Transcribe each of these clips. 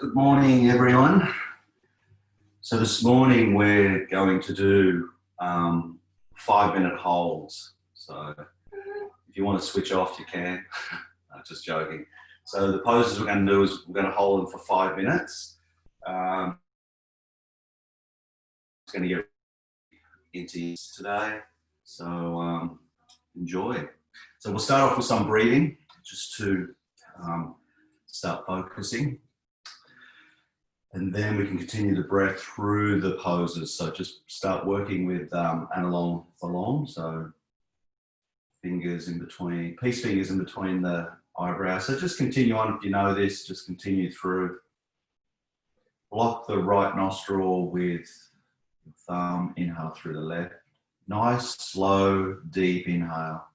Good morning, everyone. So this morning we're going to do 5-minute holds. So if you want to switch off, you can. Just joking. So the poses we're going to do is we're going to hold them for 5 minutes. It's going to get into today. So enjoy. So we'll start off with some breathing, just to start focusing. And then we can continue the breath through the poses. So just start working with Anulom Vilom. So fingers in between, peace fingers in between the eyebrows. So just continue on. If you know this, just continue through. Block the right nostril with the thumb. Inhale through the left. Nice, slow, deep inhale.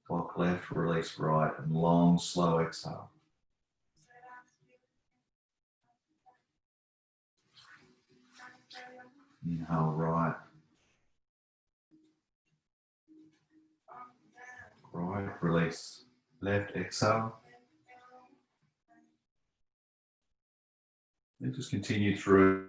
Block left, release right, and long, slow exhale. Inhale right. Right, release left, exhale. And just continue through.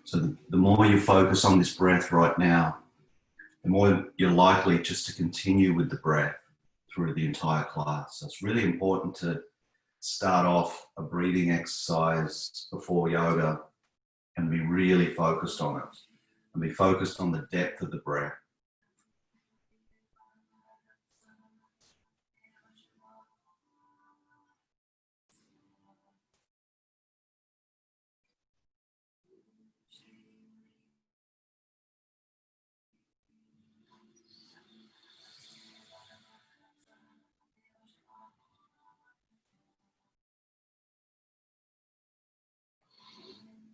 So the more you focus on this breath right now, the more you're likely just to continue with the breath through the entire class. So it's really important to start off a breathing exercise before yoga and be really focused on it and be focused on the depth of the breath.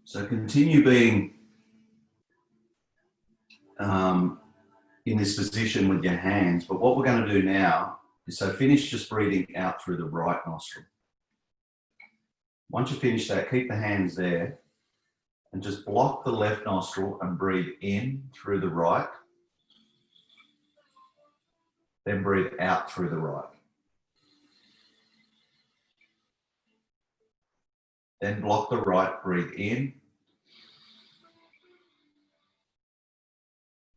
So continue being in this position with your hands, but what we're going to do now is so finish just breathing out through the right nostril. Once you finish that, keep the hands there and just block the left nostril and breathe in through the right, then breathe out through the right. Then block the right, breathe in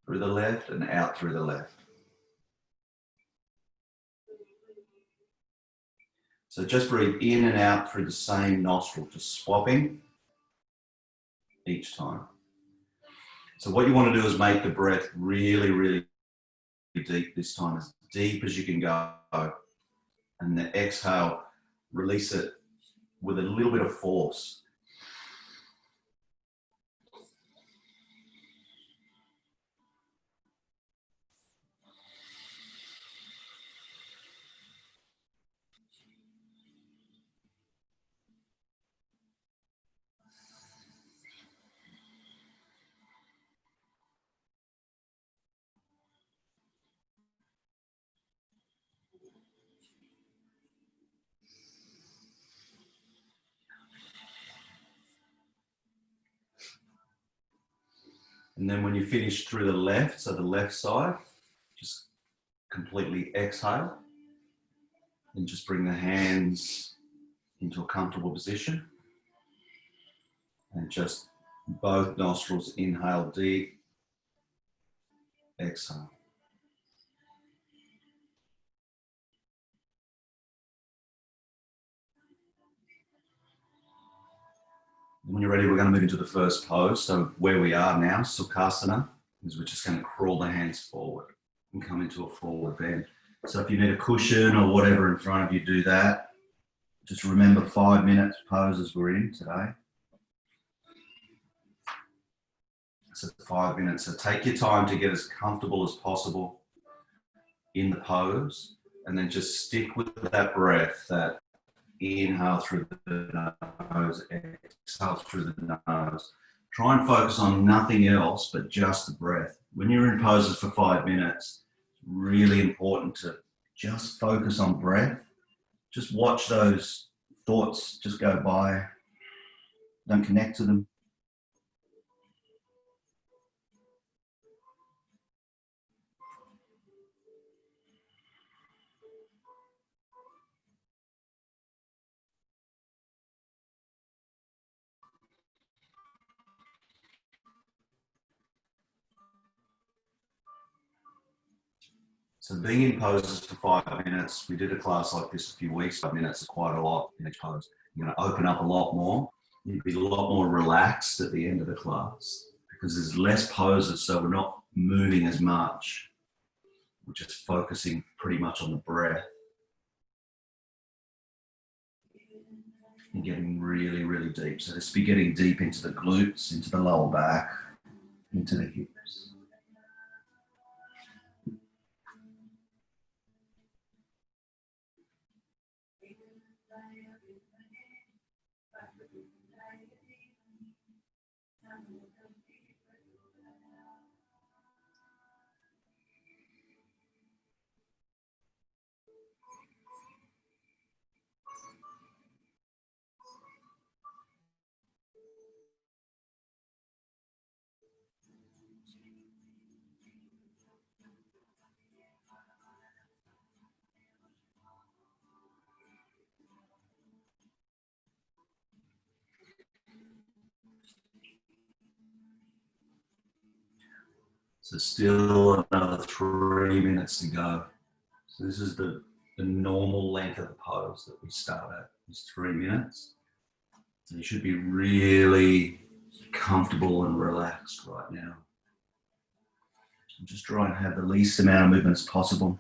through the left and out through the left. So just breathe in and out through the same nostril, just swapping each time. So what you want to do is make the breath really, really deep this time, as deep as you can go. And the exhale, release it with a little bit of force. And then when you finish through the left, so the left side, just completely exhale and just bring the hands into a comfortable position. And just both nostrils inhale deep, exhale. When you're ready, we're going to move into the first pose. So where we are now, Sukhasana, is we're just going to crawl the hands forward and come into a forward bend. So if you need a cushion or whatever in front of you, do that. Just remember 5 minutes poses we're in today. So 5 minutes. So take your time to get as comfortable as possible in the pose. And then just stick with that breath, that inhale through the nose, exhale through the nose. Try and focus on nothing else but just the breath. When you're in poses for 5 minutes, it's really important to just focus on breath. Just watch those thoughts just go by. Don't connect to them. So being in poses for 5 minutes, we did a class like this a few weeks. 5 minutes is quite a lot in each pose. You're going to open up a lot more. You'll be a lot more relaxed at the end of the class because there's less poses, so we're not moving as much. We're just focusing pretty much on the breath and getting really, really deep. So this will be getting deep into the glutes, into the lower back, into the hips. So still another 3 minutes to go. So this is the normal length of the pose that we start at, is 3 minutes. So you should be really comfortable and relaxed right now. And just try and have the least amount of movement as possible.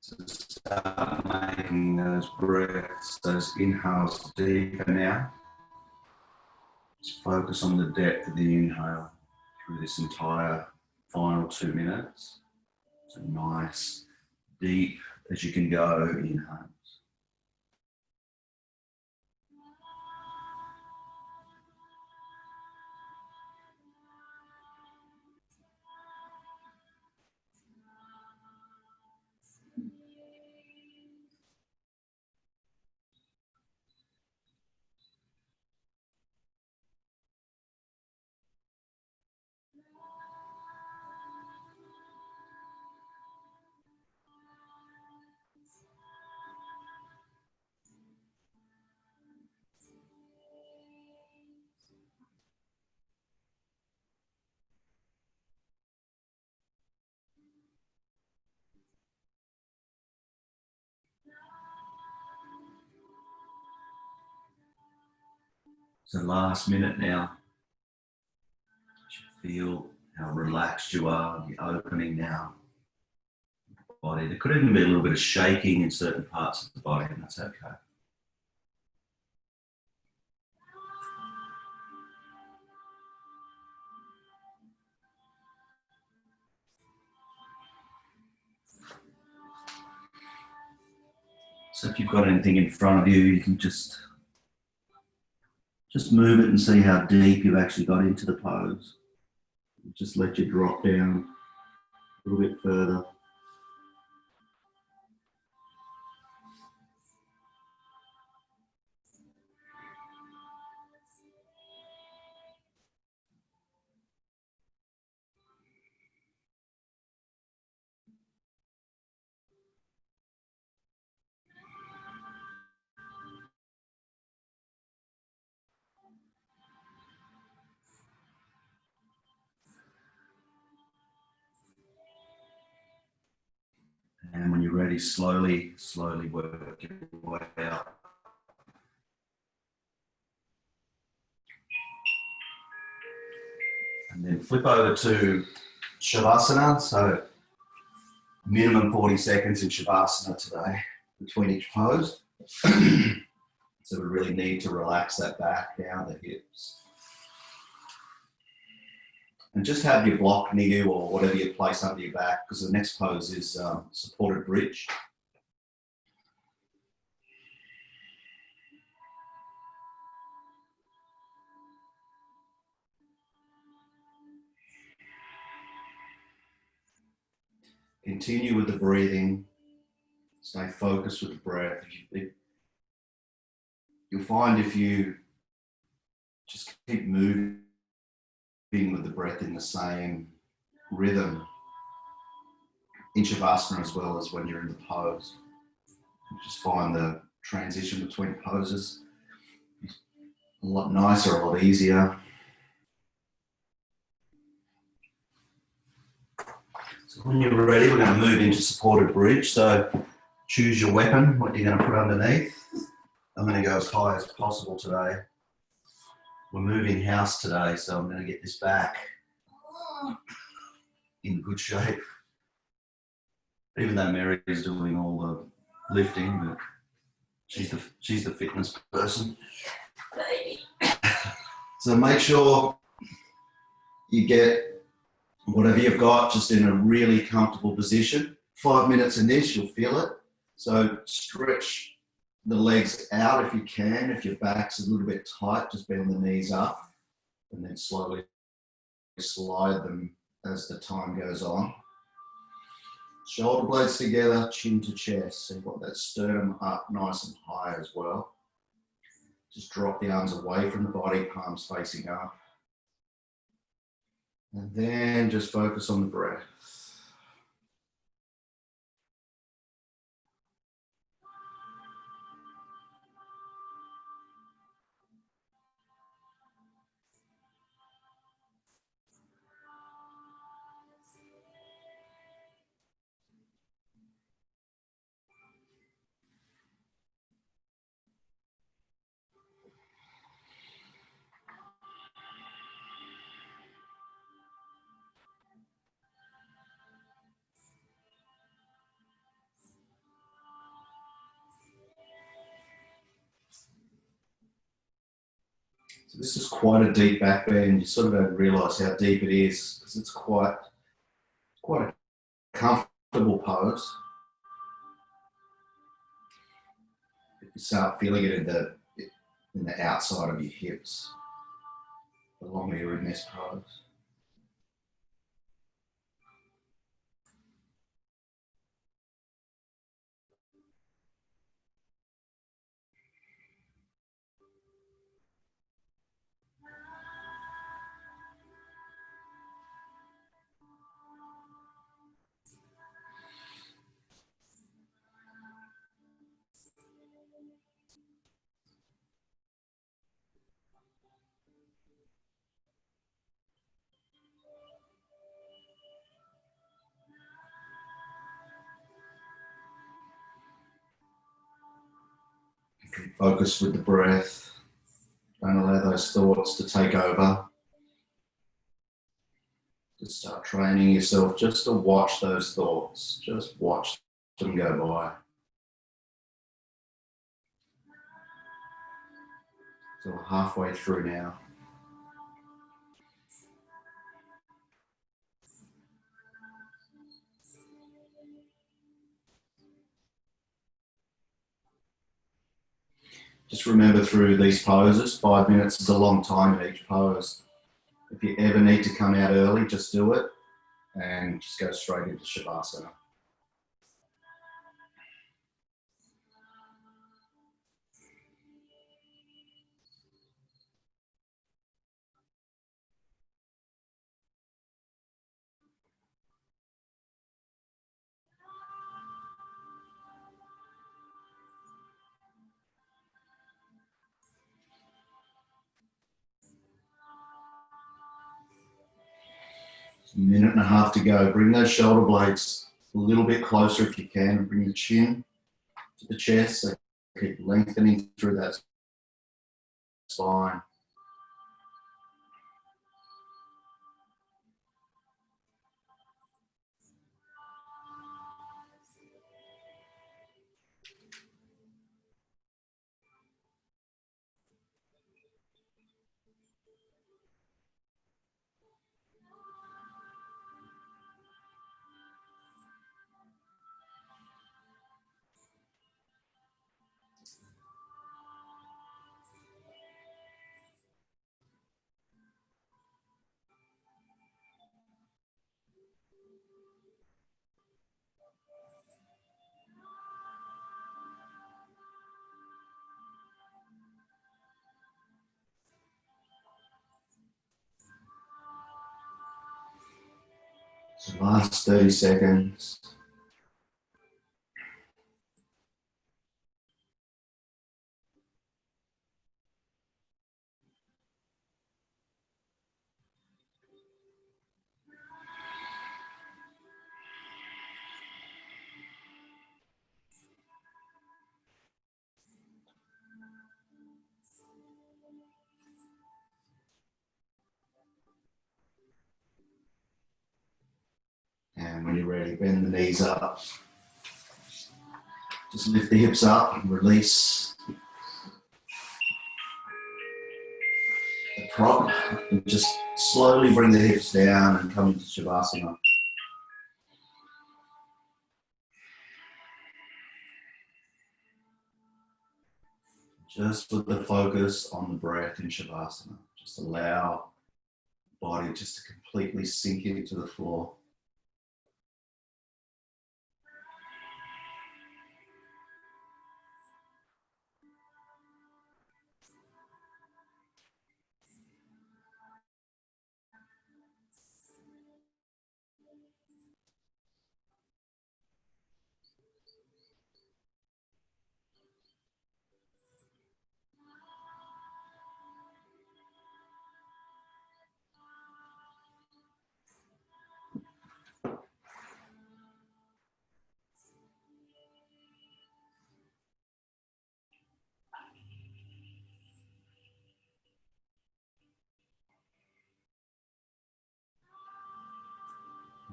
So start making those breaths, those inhales deeper now. Just focus on the depth of the inhale through this entire final 2 minutes. So nice, deep as you can go inhale. So last minute now. You feel how relaxed you are, the opening now. Body. There could even be a little bit of shaking in certain parts of the body, and that's okay. So if you've got anything in front of you, you can just move it and see how deep you've actually got into the pose. Just let you drop down a little bit further. And when you're ready, slowly work your way out And then flip over to Shavasana. So minimum 40 seconds in Shavasana today between each pose. So we really need to relax that back down, the hips. And just have your block near you or whatever you place under your back, because the next pose is supported bridge. Continue with the breathing. Stay focused with the breath. You'll find if you just keep moving with the breath in the same rhythm in Shavasana as well as when you're in the pose. You just find the transition between poses a lot nicer, a lot easier. So when you're ready, we're going to move into supported bridge. So choose your weapon, what you're going to put underneath. I'm going to go as high as possible today. We're moving house today, so I'm going to get this back in good shape. Even though Mary is doing all the lifting, but she's the fitness person. So make sure you get whatever you've got just in a really comfortable position. 5 minutes in this, you'll feel it. So stretch the legs out if you can. If your back's a little bit tight, just bend the knees up and then slowly slide them as the time goes on. Shoulder blades together, chin to chest. So you've got that sternum up nice and high as well. Just drop the arms away from the body, palms facing up. And then just focus on the breath. So this is quite a deep back bend. You sort of don't realise how deep it is because it's quite a comfortable pose. You start feeling it in the outside of your hips, the longer you're in this pose. Focus with the breath. Don't allow those thoughts to take over. Just start training yourself just to watch those thoughts. Just watch them go by. So we're halfway through now. Just remember through these poses, 5 minutes is a long time in each pose. If you ever need to come out early, just do it and just go straight into Shavasana. A minute and a half to go. Bring those shoulder blades a little bit closer if you can. Bring the chin to the chest. So keep lengthening through that spine. So last 30 seconds. And when you're ready, bend the knees up. Just lift the hips up and release the prop. And just slowly bring the hips down and come into Shavasana. Just with the focus on the breath in Shavasana. Just allow the body just to completely sink into the floor.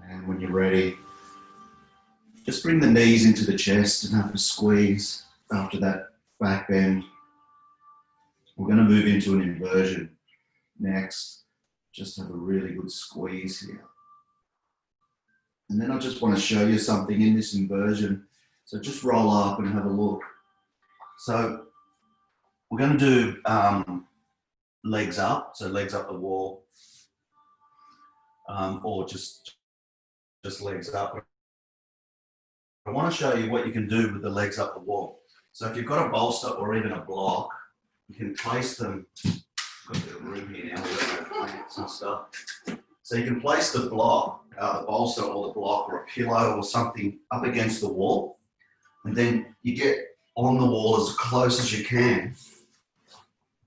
And when you're ready, just bring the knees into the chest and have a squeeze after that back bend. We're going to move into an inversion next. Just have a really good squeeze here. And then I just want to show you something in this inversion. So just roll up and have a look. So we're going to do legs up, so legs up the wall, or just legs up. I want to show you what you can do with the legs up the wall. So if you've got a bolster or even a block, you can place them. Got a bit of room here now with plants and stuff. So you can place the block, the bolster or the block or a pillow or something up against the wall, and then you get on the wall as close as you can,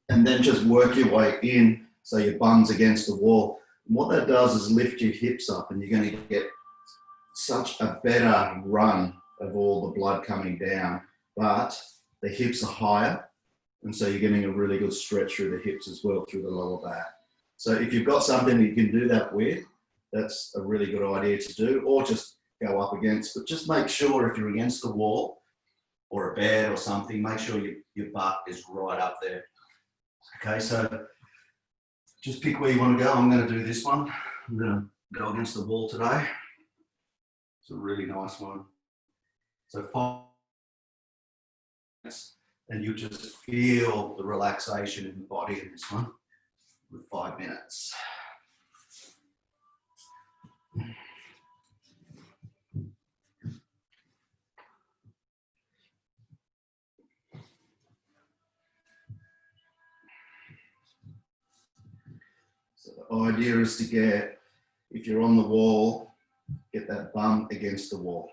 and then just work your way in so your bum's against the wall. And what that does is lift your hips up, and you're going to get such a better run of all the blood coming down, but the hips are higher, and so you're getting a really good stretch through the hips as well, through the lower back. So if you've got something you can do that with, that's a really good idea to do, or just go up against, but just make sure if you're against the wall or a bed or something, make sure your butt is right up there. Okay, so just pick where you want to go. I'm going to do this one. I'm going to go against the wall today. It's a really nice one. So 5 minutes, and you just feel the relaxation in the body in this one with 5 minutes. So the idea is to get, if you're on the wall, get that bum against the wall.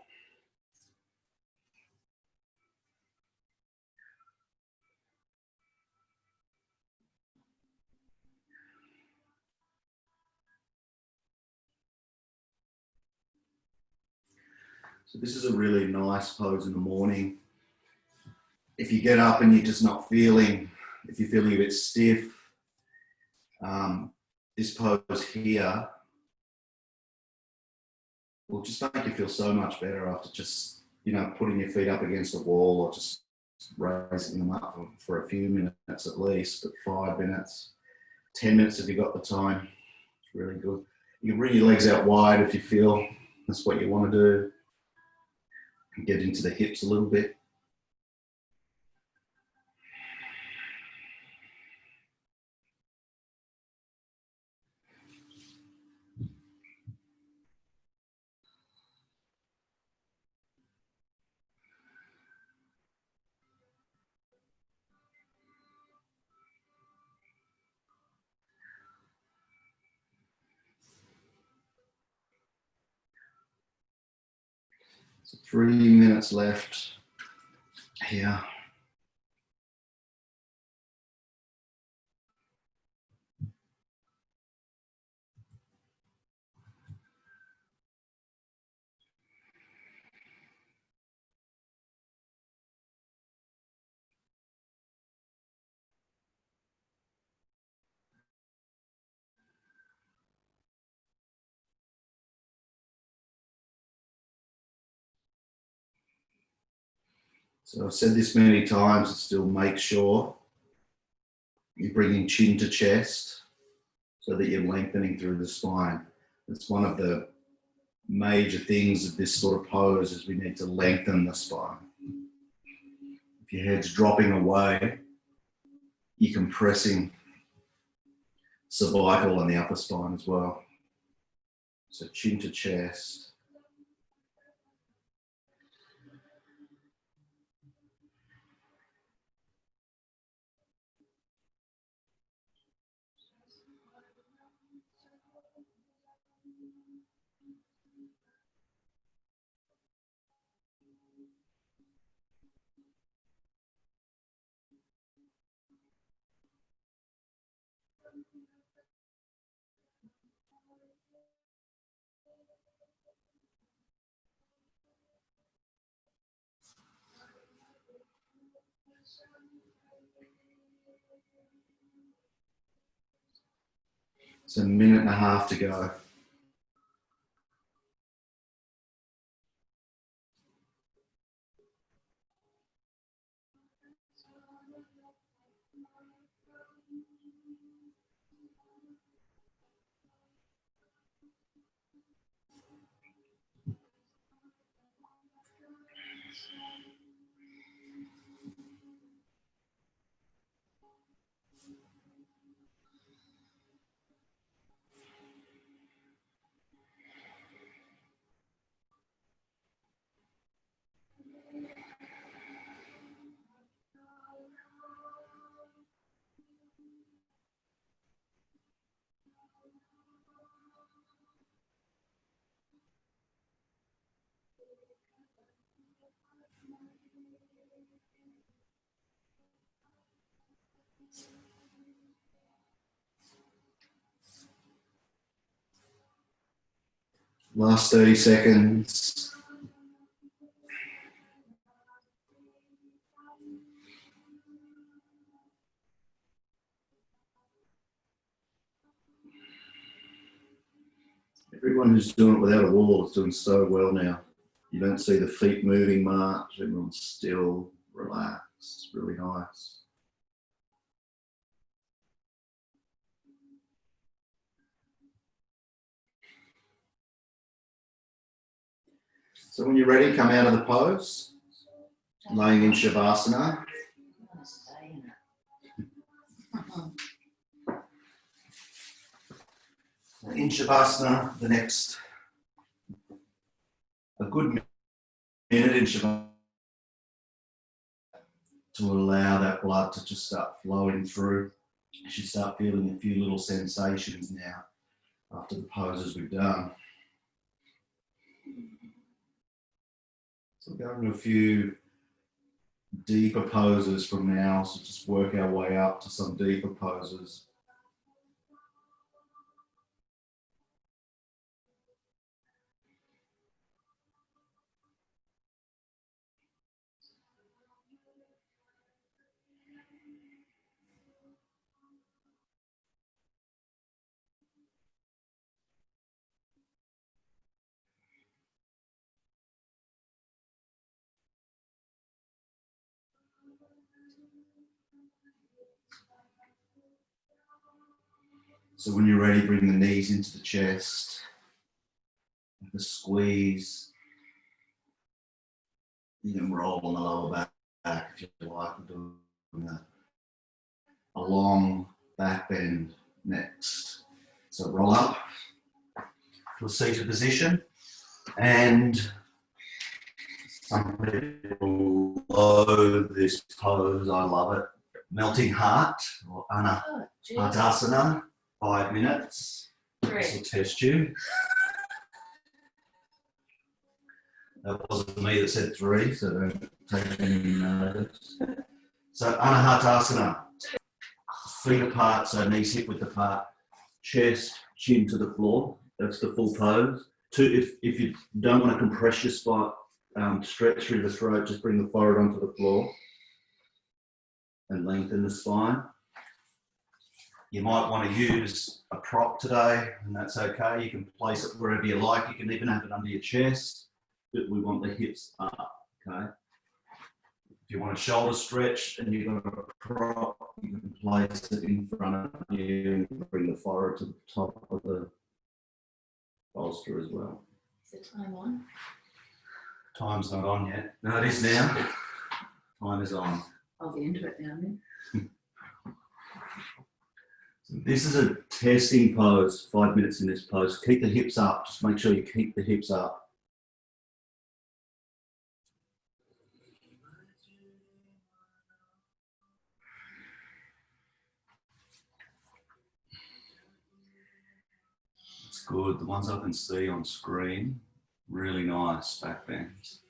So this is a really nice pose in the morning. If you get up and you're just not feeling, if you're feeling a bit stiff, this pose here will just make you feel so much better after just, putting your feet up against the wall or just raising them up for a few minutes at least, but 5 minutes, 10 minutes if you've got the time. It's really good. You can bring your legs out wide if you feel that's what you want to do. And get into the hips a little bit. So 3 minutes left here. So I've said this many times, and still make sure you're bringing chin to chest so that you're lengthening through the spine. It's one of the major things of this sort of pose is we need to lengthen the spine. If your head's dropping away, you're compressing cervical and the upper spine as well. So chin to chest. It's a minute and a half to go. Last 30 seconds. Everyone who's doing it without a wall is doing so well now. You don't see the feet moving much. Everyone's still relaxed. It's really nice. So when you're ready, come out of the pose, laying in Shavasana. In Shavasana, the next a good minute in Shavasana to allow that blood to just start flowing through. You should start feeling a few little sensations now after the poses we've done. So we're going to a few deeper poses from now, so just work our way up to some deeper poses. So when you're ready, bring the knees into the chest, the squeeze. You can roll on the lower back if you like. We're doing a long back bend next. So roll up to a seated position, and some people loathe this pose. I love it. Melting Heart or Anahadasana. 5 minutes. This will test you. That wasn't me that said 3, so don't take any notice. So Anahatasana, feet apart, so knees hip width apart, chest, chin to the floor. That's the full pose. If you don't want to compress your spine, stretch through the throat, just bring the forehead onto the floor and lengthen the spine. You might want to use a prop today, and that's okay. You can place it wherever you like. You can even have it under your chest, but we want the hips up, okay? If you want a shoulder stretch and you've got a prop, you can place it in front of you and bring the forehead to the top of the bolster as well. Is the time on? Time's not on yet. No, it is now. Time is on. I'll be into it now then. This is a testing pose, 5 minutes in this pose. Keep the hips up, just make sure you keep the hips up. It's good, the ones I can see on screen, really nice back bends.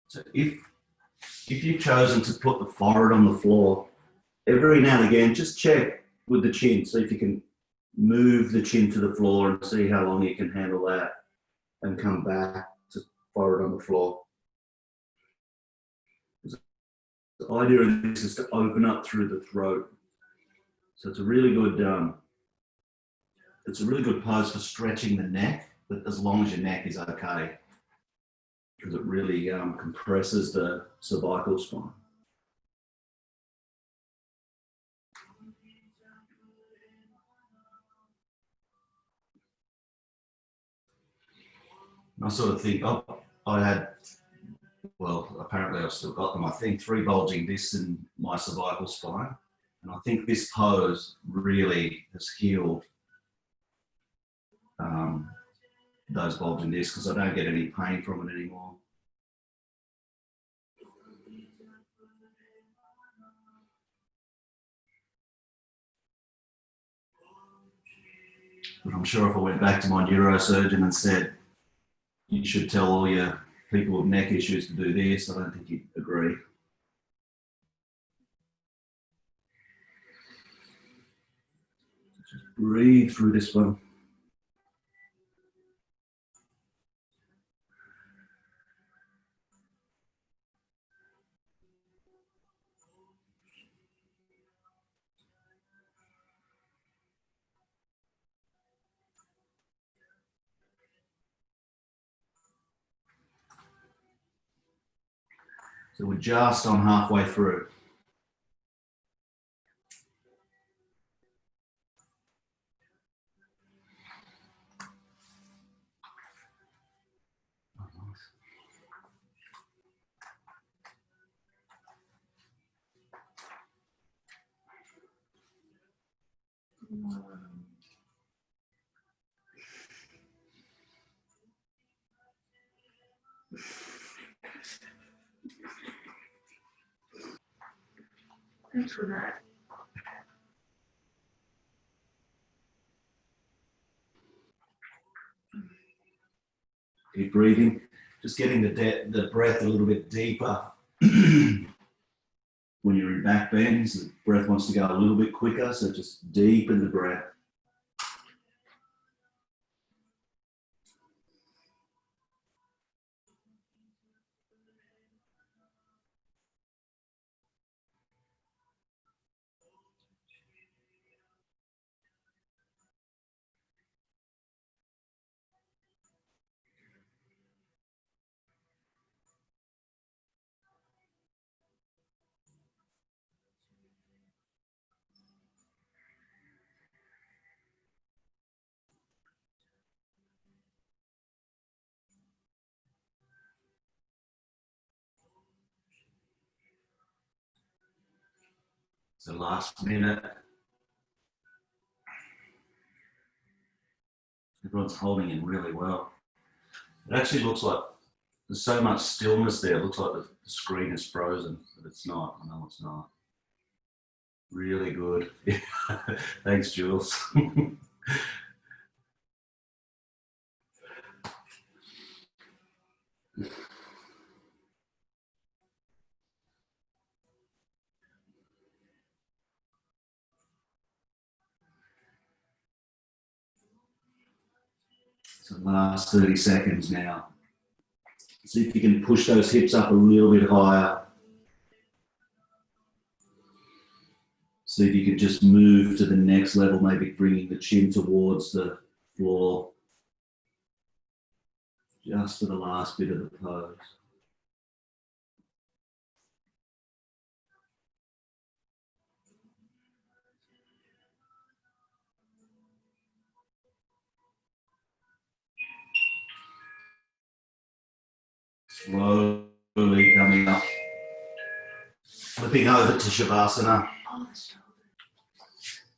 So if you've chosen to put the forehead on the floor, every now and again, just check with the chin, see if you can move the chin to the floor and see how long you can handle that and come back to forehead on the floor. The idea of this is to open up through the throat. So it's a really good pose for stretching the neck, but as long as your neck is okay, because it really compresses the cervical spine. And I sort of think, apparently I've still got them. I think 3 bulging discs in my cervical spine. And I think this pose really has healed those bulging discs because I don't get any pain from it anymore. But I'm sure if I went back to my neurosurgeon and said, you should tell all your people with neck issues to do this, I don't think he'd agree. Just breathe through this one. So we're just on halfway through. Thanks for that. Keep breathing, just getting the breath a little bit deeper. When you're in back bends, the breath wants to go a little bit quicker, so just deepen the breath. So last minute. Everyone's holding in really well. It actually looks like there's so much stillness there. It looks like the screen is frozen, but it's not. I know it's not. Really good. Thanks, Jules. So last 30 seconds now. See if you can push those hips up a little bit higher. See if you can just move to the next level, maybe bringing the chin towards the floor. Just for the last bit of the pose. Slowly coming up. Flipping over to Shavasana. Oh, the shoulder.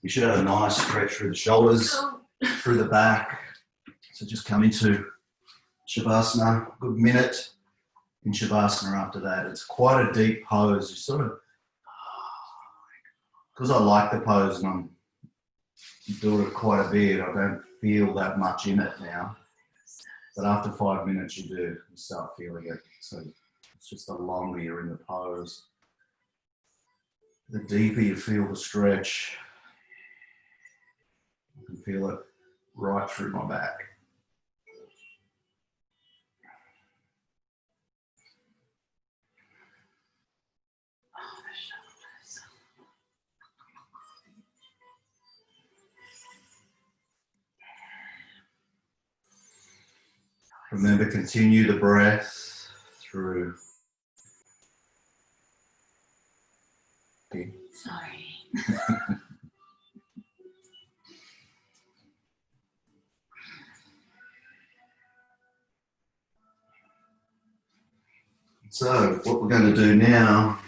You should have a nice stretch through the shoulders, Oh. through the back. So just come into Shavasana, a good minute in Shavasana after that. It's quite a deep pose. You sort of, because I like the pose and I'm doing it quite a bit, I don't feel that much in it now. But after 5 minutes you do, you start feeling it. So it's just the longer you're in the pose, the deeper you feel the stretch. I can feel it right through my back. Oh, the shoulders. Remember, continue the breath through. Sorry. So what we're going to do now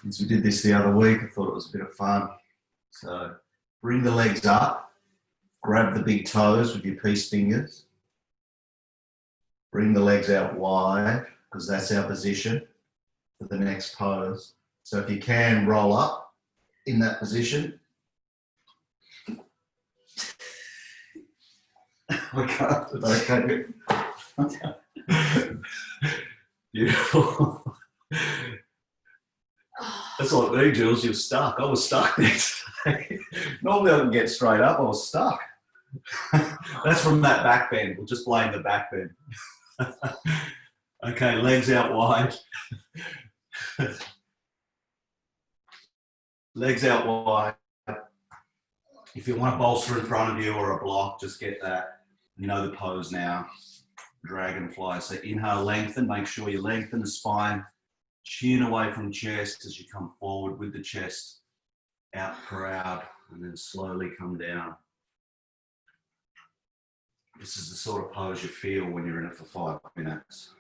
is we did this the other week. I thought it was a bit of fun. So bring the legs up, grab the big toes with your peace fingers. Bring the legs out wide because that's our position for the next pose. So if you can, roll up in that position. I can't. Okay. Beautiful. That's like me, Jules. You're stuck. I was stuck there today. Normally I can get straight up. I was stuck. That's from that back bend. We'll just blame the back bend. Okay, legs out wide. Legs out wide. If you want a bolster in front of you or a block, just get that. You know the pose now. Dragonfly. So inhale, lengthen. Make sure you lengthen the spine. Chin away from chest as you come forward with the chest out proud, and then slowly come down. This is the sort of pose you feel when you're in it for 5 minutes.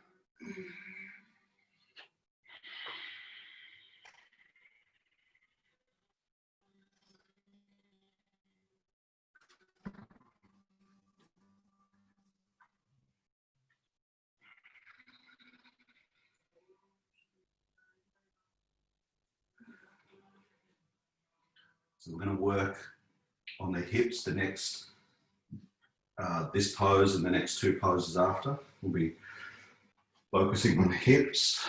So we're going to work on the hips, the next, this pose and the next 2 poses after. We'll be focusing on the hips.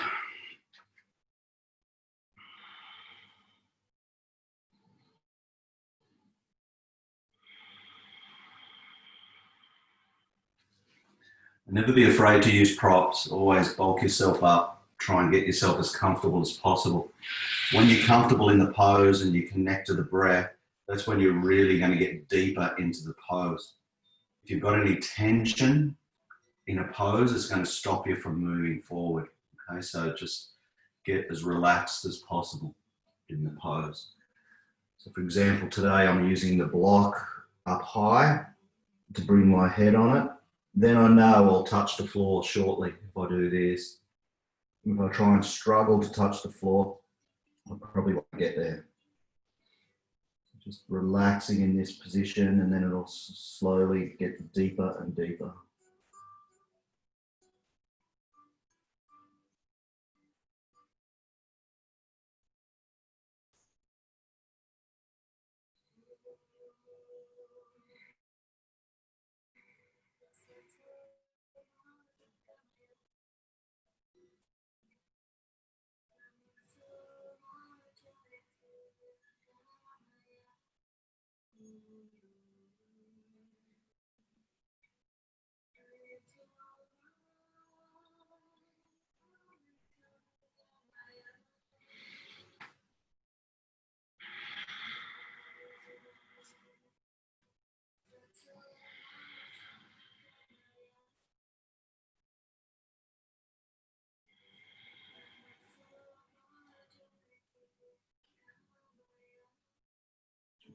And never be afraid to use props. Always bulk yourself up. Try and get yourself as comfortable as possible. When you're comfortable in the pose and you connect to the breath, that's when you're really going to get deeper into the pose. If you've got any tension in a pose, it's going to stop you from moving forward. Okay, so just get as relaxed as possible in the pose. So for example, today I'm using the block up high to bring my head on it. Then I know I'll touch the floor shortly if I do this. If I try and struggle to touch the floor, I probably won't get there. Just relaxing in this position, and then it'll slowly get deeper and deeper.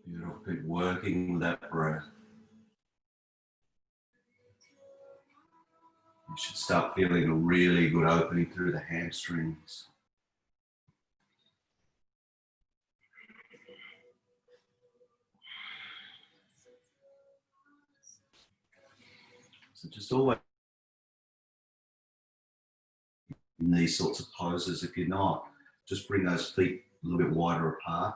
Beautiful. Keep working with that breath. You should start feeling a really good opening through the hamstrings. So just always in these sorts of poses, if you're not, just bring those feet a little bit wider apart.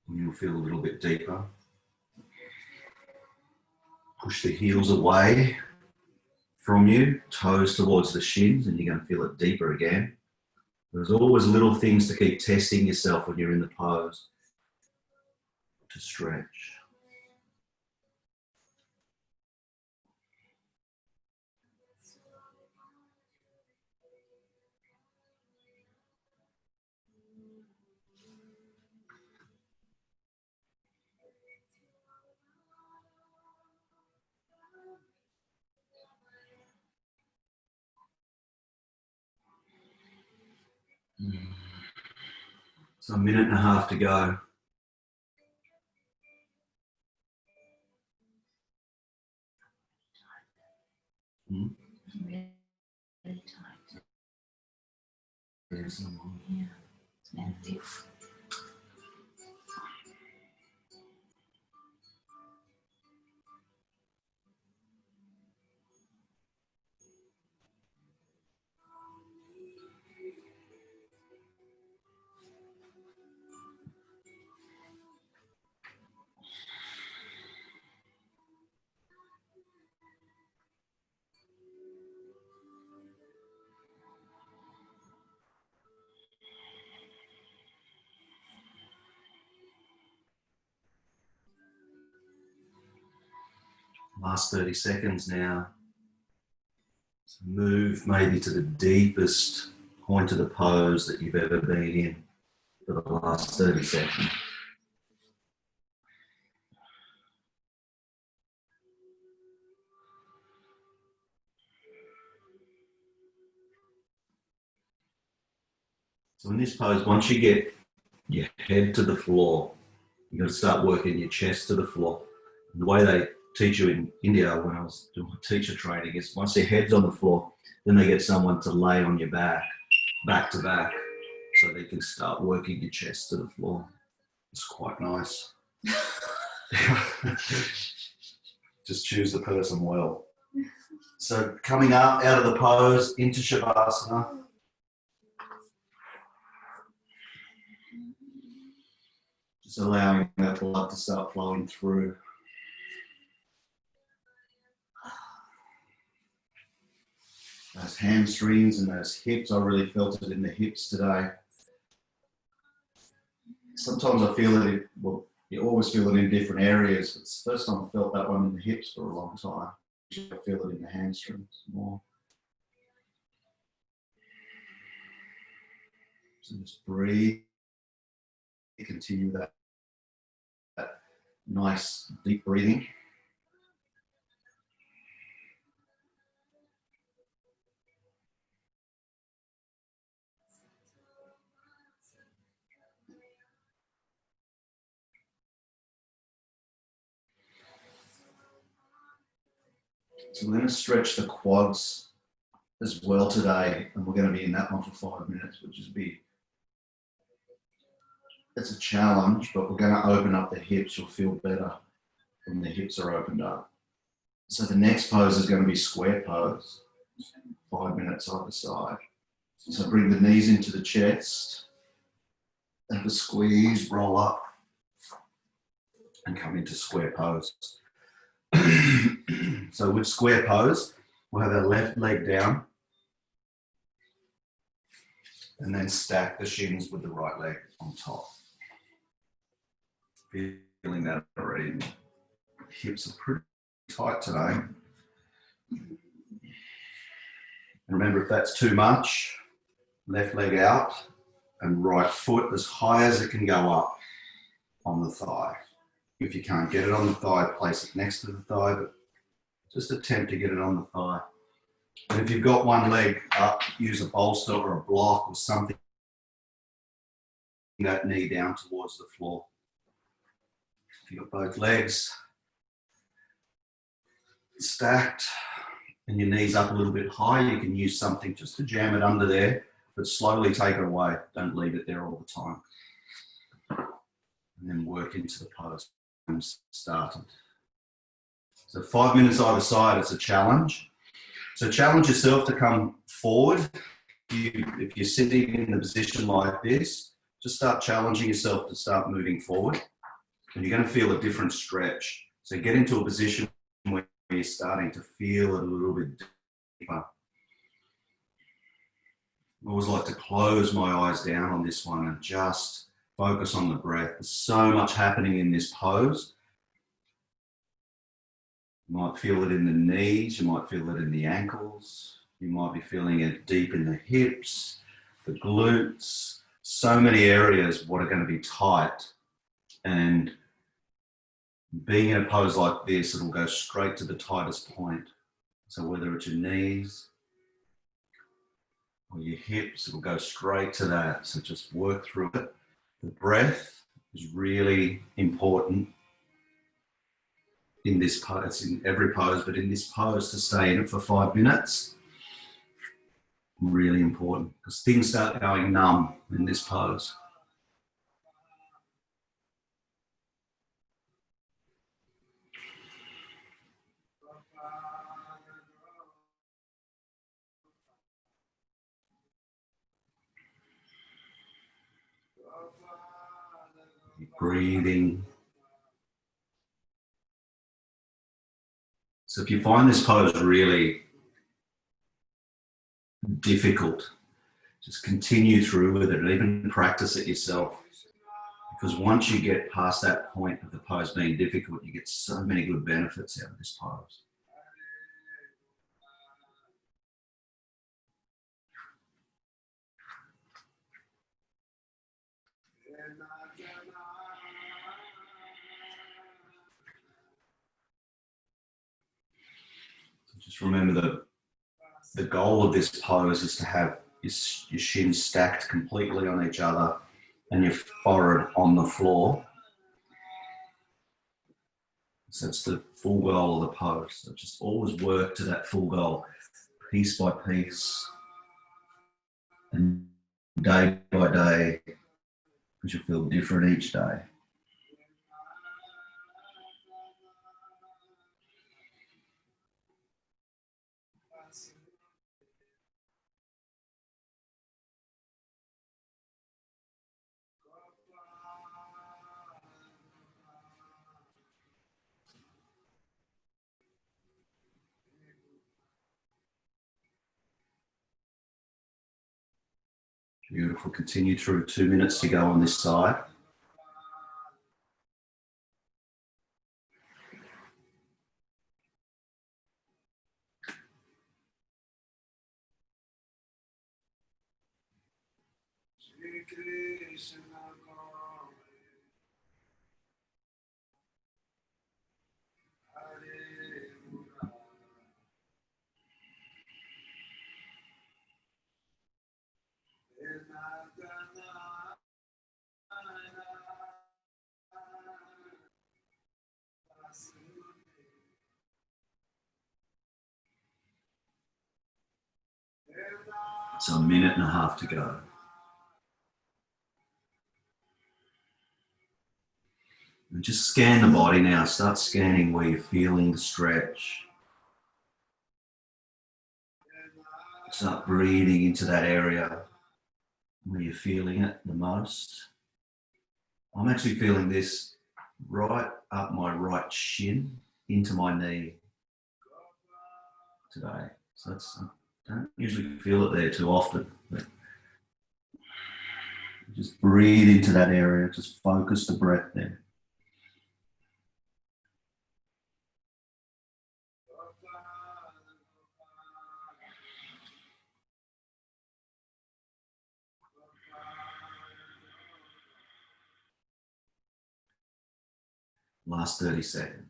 And you'll feel a little bit deeper. Push the heels away from you, toes towards the shins, and you're going to feel it deeper again. There's always little things to keep testing yourself when you're in the pose to stretch. So a minute and a half to go. Really tight. Yeah, it's empty. Last 30 seconds now. So move maybe to the deepest point of the pose that you've ever been in for the last 30 seconds. So in this pose, once you get your head to the floor, you've got to start working your chest to the floor. And the way they teach you in India when I was doing my teacher training is once your head's on the floor, then they get someone to lay on your back, back to back, so they can start working your chest to the floor. It's quite nice. Just choose the person well. So coming up out of the pose into Shavasana. Just allowing that blood to start flowing through. Those hamstrings and those hips, I really felt it in the hips today. Sometimes I feel it, well, you always feel it in different areas. It's the first time I felt that one in the hips for a long time. I feel it in the hamstrings more. So just breathe. Continue that nice deep breathing. So we're going to stretch the quads as well today, and we're going to be in that one for 5 minutes, which is it's a challenge, but we're going to open up the hips. You'll feel better when the hips are opened up. So the next pose is going to be square pose, 5 minutes either side. So bring the knees into the chest, have a squeeze, roll up, and come into square pose. So with square pose, we'll have our left leg down and then stack the shins with the right leg on top. feeling that already. Hips are pretty tight today. And remember, if that's too much, left leg out and right foot as high as it can go up on the thigh. If you can't get it on the thigh, place it next to the thigh, but just attempt to get it on the thigh. And if you've got one leg up, use a bolster or a block or something, that knee down towards the floor. If you've got both legs stacked and your knees up a little bit high, you can use something just to jam it under there, but slowly take it away. Don't leave it there all the time. And then work into the pose. Started. So 5 minutes either side, it's a challenge. So challenge yourself to come forward. If you're sitting in a position like this, just start challenging yourself to start moving forward. And you're going to feel a different stretch. So get into a position where you're starting to feel it a little bit deeper. I always like to close my eyes down on this one and just focus on the breath. There's so much happening in this pose. You might feel it in the knees, you might feel it in the ankles, you might be feeling it deep in the hips, the glutes, so many areas what are going to be tight. And being in a pose like this, it'll go straight to the tightest point. So whether it's your knees or your hips, it'll go straight to that. So just work through it. The breath is really important in this pose. It's in every pose, but in this pose, to stay in it for 5 minutes, really important, because things start going numb in this pose. Breathing. So if you find this pose really difficult, just continue through with it and even practice it yourself. Because once you get past that point of the pose being difficult, you get so many good benefits out of this pose. Just remember that the goal of this pose is to have your shins stacked completely on each other and your forehead on the floor. So it's the full goal of the pose. So just always work to that full goal, piece by piece, and day by day, because you'll feel different each day. Beautiful. Continue through. 2 minutes to go on this side. So 1.5 minutes to go. And just scan the body now. Start scanning where you're feeling the stretch. Start breathing into that area where you're feeling it the most. I'm actually feeling this right up my right shin into my knee today. So that's, I don't usually feel it there too often. But just breathe into that area. Just focus the breath there. Last 30 seconds.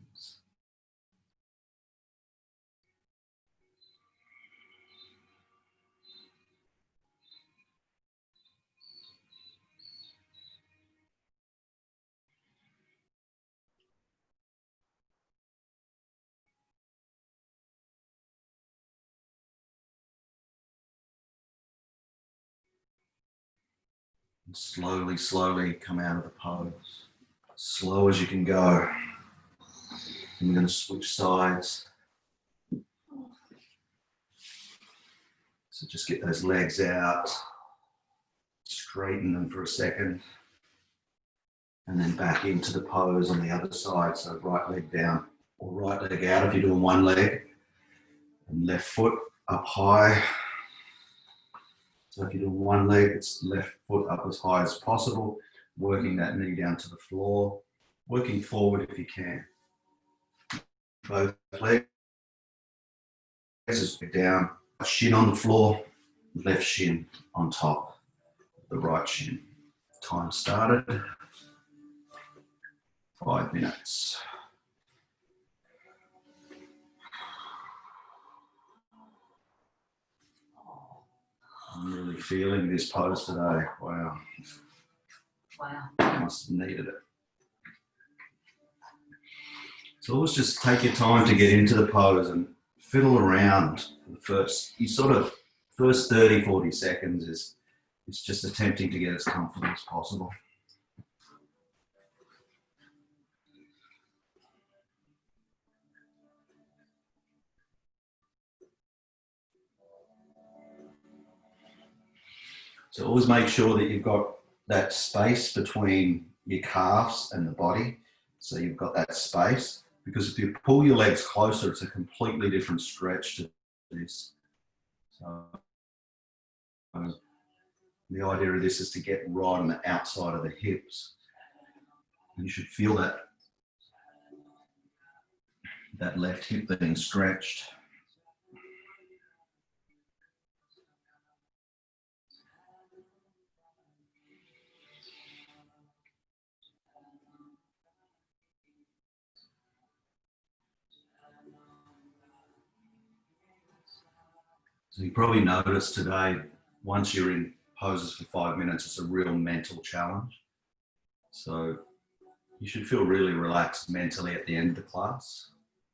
And slowly come out of the pose. Slow as you can go. And we're going to switch sides. So just get those legs out. Straighten them for a second. And then back into the pose on the other side. So right leg down or right leg out if you're doing one leg. And left foot up high. So if you're doing one leg, it's left foot up as high as possible, working that knee down to the floor, working forward if you can. Both legs as we down, shin on the floor, left shin on top of the right shin. Time started. 5 minutes. I'm really feeling this pose today. Wow. Wow. I must have needed it. So always just take your time to get into the pose and fiddle around for the first 30, 40 seconds is just attempting to get as comfortable as possible. So always make sure that you've got that space between your calves and the body. So you've got that space, because if you pull your legs closer, it's a completely different stretch to this. So the idea of this is to get right on the outside of the hips. And you should feel that left hip being stretched. So you probably noticed today, once you're in poses for 5 minutes, it's a real mental challenge. So you should feel really relaxed mentally at the end of the class,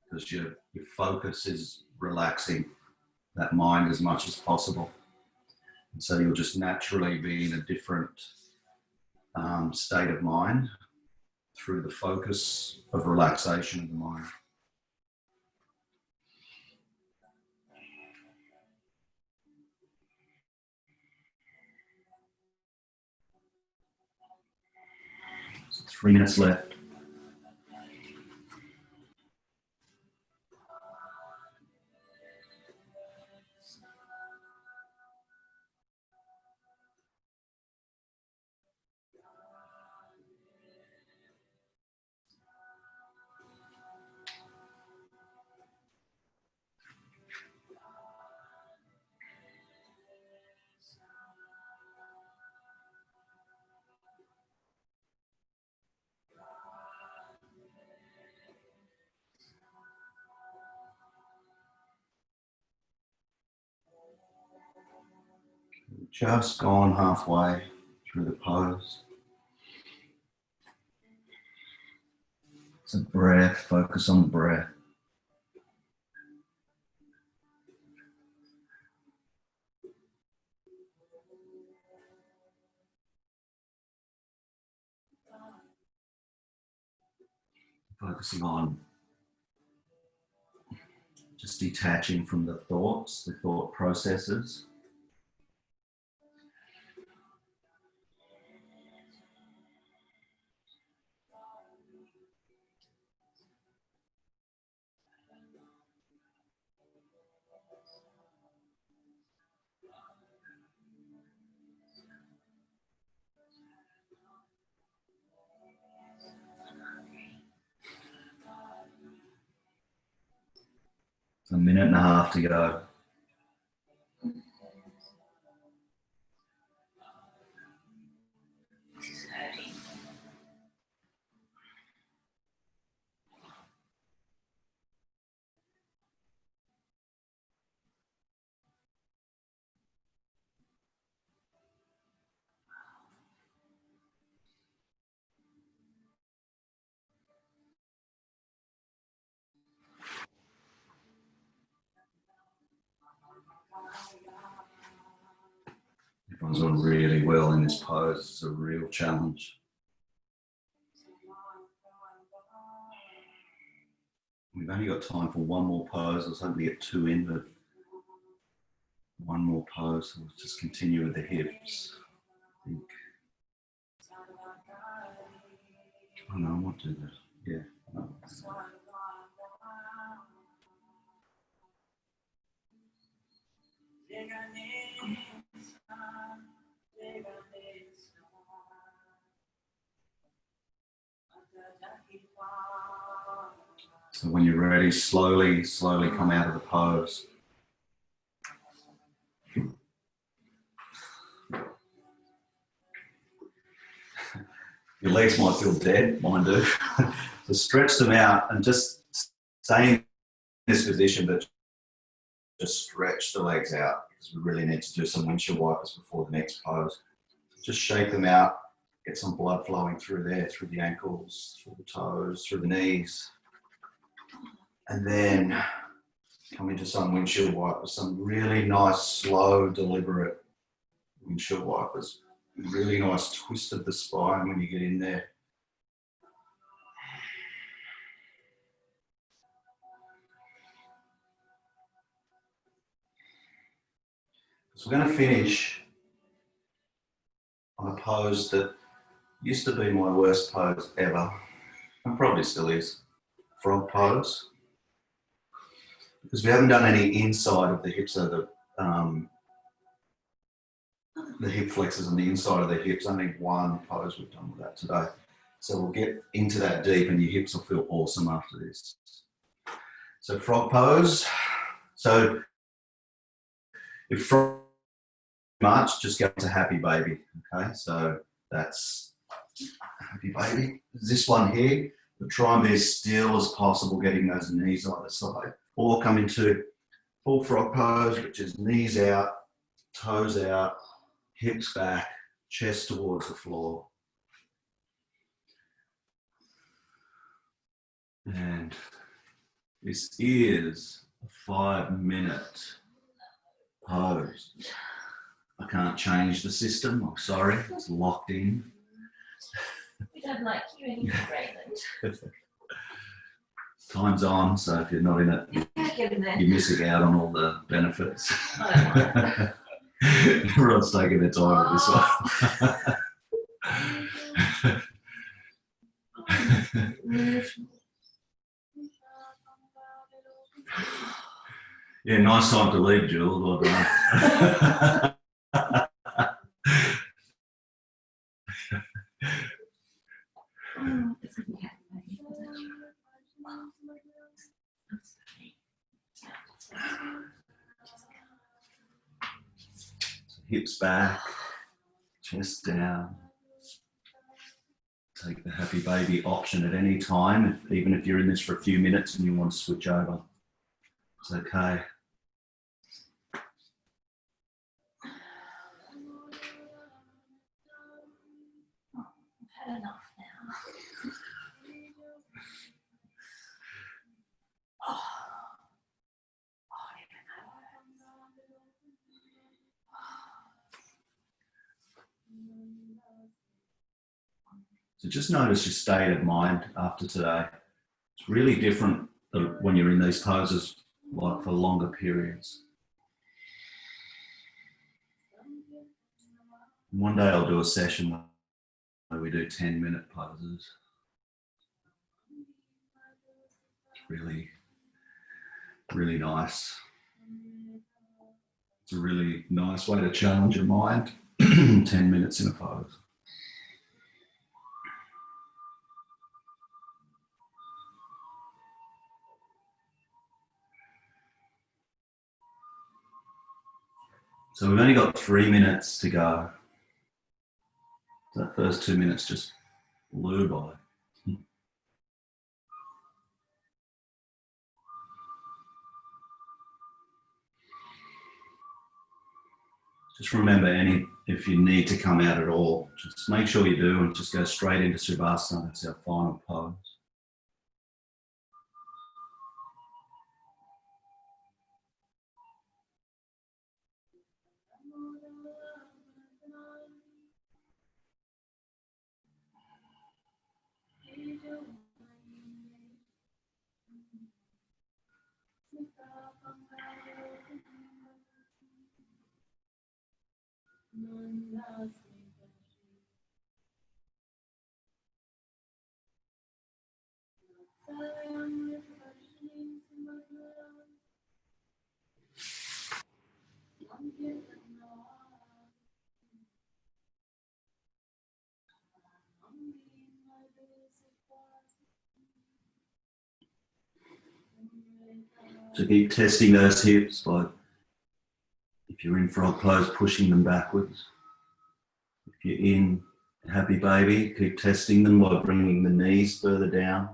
because your focus is relaxing that mind as much as possible. And so you'll just naturally be in a different state of mind through the focus of relaxation of the mind. So 3 minutes left. Just gone halfway through the pose. It's a breath, focus on the breath. Focusing on just detaching from the thoughts, the thought processes. A minute and a half to go. This is hurting. Everyone's doing really well in this pose. It's a real challenge. We've only got time for one more pose. I was hoping to get two in, but one more pose. We'll just continue with the hips. I think. Oh no, I might do that. Yeah. No. So when you're ready, slowly come out of the pose. Your legs might feel dead, mine do. So stretch them out and just stay in this position, but just stretch the legs out because we really need to do some windshield wipers before the next pose. Just shake them out, get some blood flowing through there, through the ankles, through the toes, through the knees. And then come into some windshield wipers, some really nice, slow, deliberate windshield wipers. Really nice twist of the spine when you get in there. So we're going to finish on a pose that used to be my worst pose ever, and probably still is, frog pose. Because we haven't done any inside of the hips, so the hip flexors on the inside of the hips. Only one pose we've done with that today. So we'll get into that deep and your hips will feel awesome after this. So frog pose. So if frog much, just go to happy baby. Okay, so that's happy baby. This one here, but try and be as still as possible, getting those knees either side. Or come into full frog pose, which is knees out, toes out, hips back, chest towards the floor. And this is a 5-minute pose. I can't change the system, I'm sorry, it's locked in. We don't like you anymore, Raymond. Time's on, so if you're not in it, you're missing out on all the benefits. Everyone's taking their time with this one. Yeah, nice time to leave, Jules. Well done. Hips back, chest down. Take the happy baby option at any time, even if you're in this for a few minutes and you want to switch over. It's okay. I've had enough now. So just notice your state of mind after today. It's really different when you're in these poses, like for longer periods. One day I'll do a session where we do 10-minute poses. It's really, really nice. It's a really nice way to challenge your mind. 10 minutes in a pose. So we've only got 3 minutes to go. That first 2 minutes just blew by. Just remember, if you need to come out at all, just make sure you do and just go straight into Shavasana. That's our final pose. So keep testing those hips by, if you're in frog pose, pushing them backwards. If you're in happy baby, keep testing them by bringing the knees further down.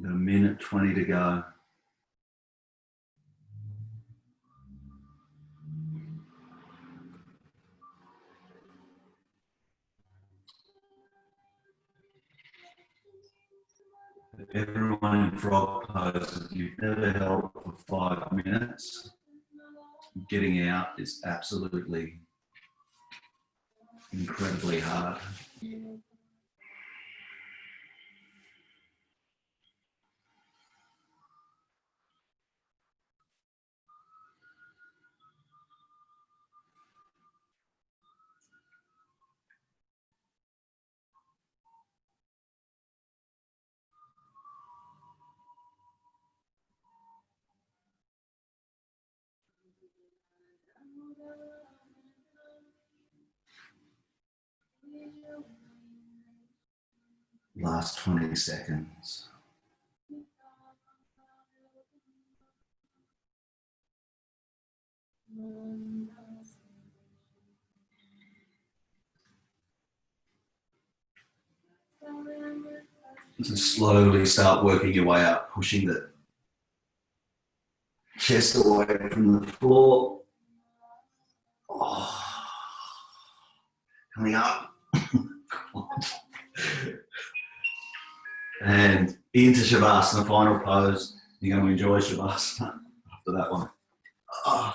Got a minute 20 to go. Everyone in frog pose, if you've never held for 5 minutes, getting out is absolutely incredibly hard. Last 20 seconds. So slowly start working your way up, pushing the chest away from the floor. Oh, coming up. And into Shavasana, final pose. You're going to enjoy Shavasana after that one. Oh.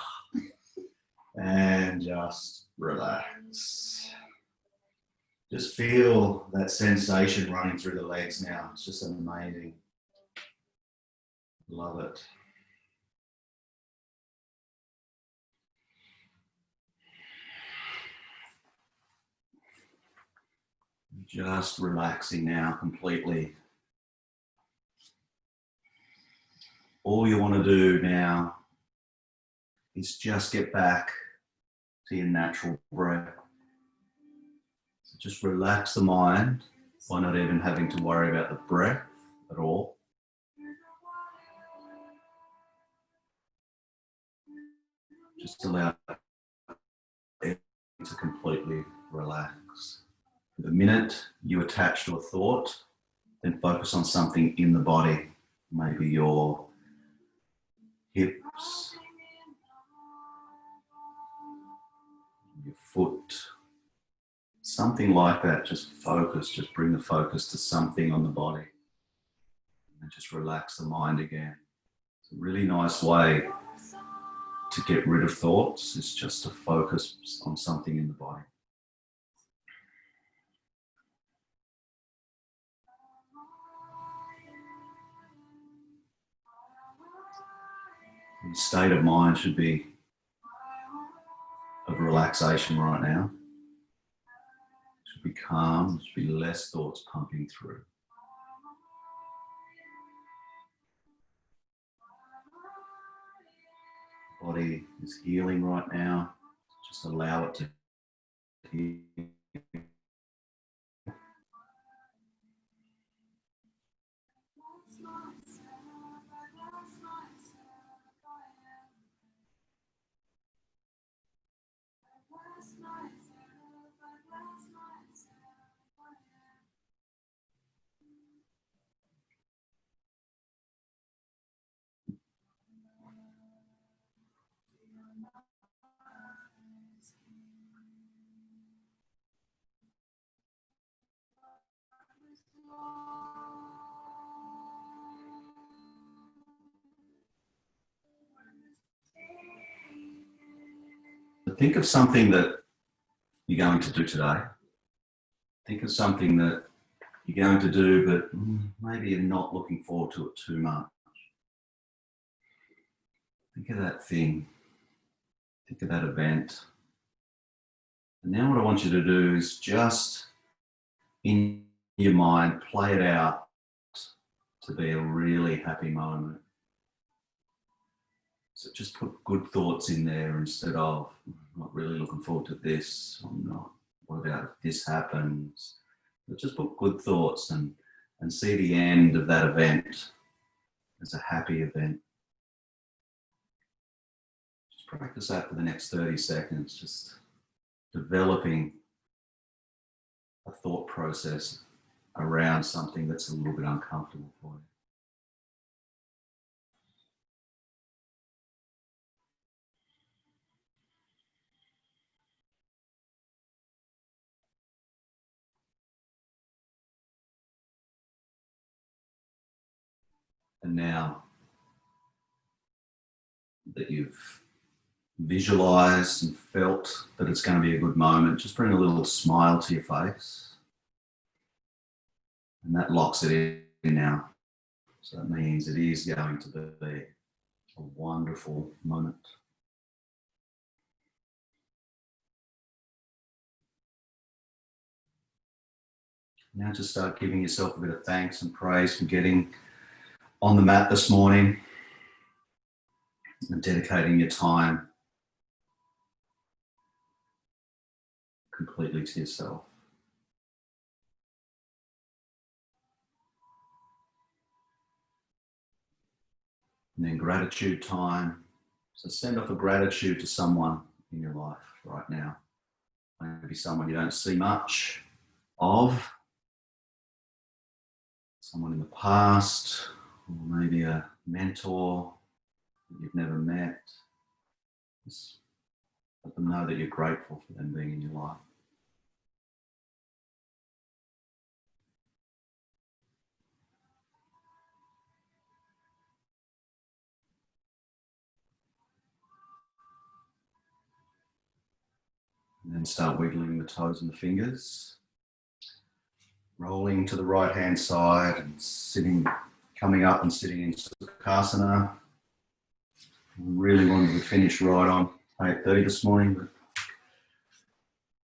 And just relax. Just feel that sensation running through the legs now. It's just amazing. Love it. Just relaxing now completely. All you want to do now is just get back to your natural breath. So just relax the mind by not even having to worry about the breath at all. Just allow it to completely relax. The minute you attach to a thought, then focus on something in the body. Maybe your hips, your foot, something like that. Just focus, just bring the focus to something on the body. And just relax the mind again. It's a really nice way to get rid of thoughts, is just to focus on something in the body. The state of mind should be of relaxation right now. It should be calm, there should be less thoughts pumping through. The body is healing right now. Just allow it to heal. Think of something that you're going to do today. Think of something that you're going to do, but maybe you're not looking forward to it too much. Think of that thing. Think of that event. And now what I want you to do is just, in your mind, play it out to be a really happy moment. So just put good thoughts in there instead of, I'm not really looking forward to this, I'm not, what about if this happens? But just put good thoughts and see the end of that event as a happy event. Just practice that for the next 30 seconds, just developing a thought process around something that's a little bit uncomfortable for you. And now that you've visualized and felt that it's going to be a good moment, just bring a little smile to your face. And that locks it in now. So that means it is going to be a wonderful moment. Now just start giving yourself a bit of thanks and praise for getting on the mat this morning and dedicating your time completely to yourself. And then gratitude time. So send off a gratitude to someone in your life right now. Maybe someone you don't see much of, someone in the past, or maybe a mentor that you've never met. Just let them know that you're grateful for them being in your life. And then start wiggling the toes and the fingers. Rolling to the right hand side and sitting, coming up and sitting in Sukhasana. Really wanted to finish right on 8:30 this morning, but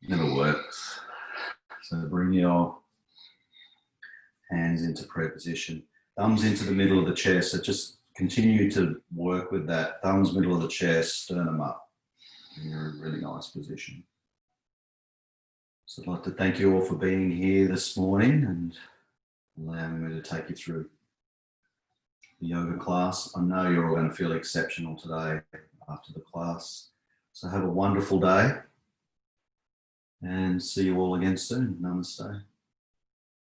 it never works. So bring your hands into prayer position, thumbs into the middle of the chest. So just continue to work with that. Thumbs middle of the chest, sternum up. And you're in a really nice position. So I'd like to thank you all for being here this morning and allowing me to take you through the yoga class. I know you're all going to feel exceptional today after the class. So have a wonderful day and see you all again soon. Namaste.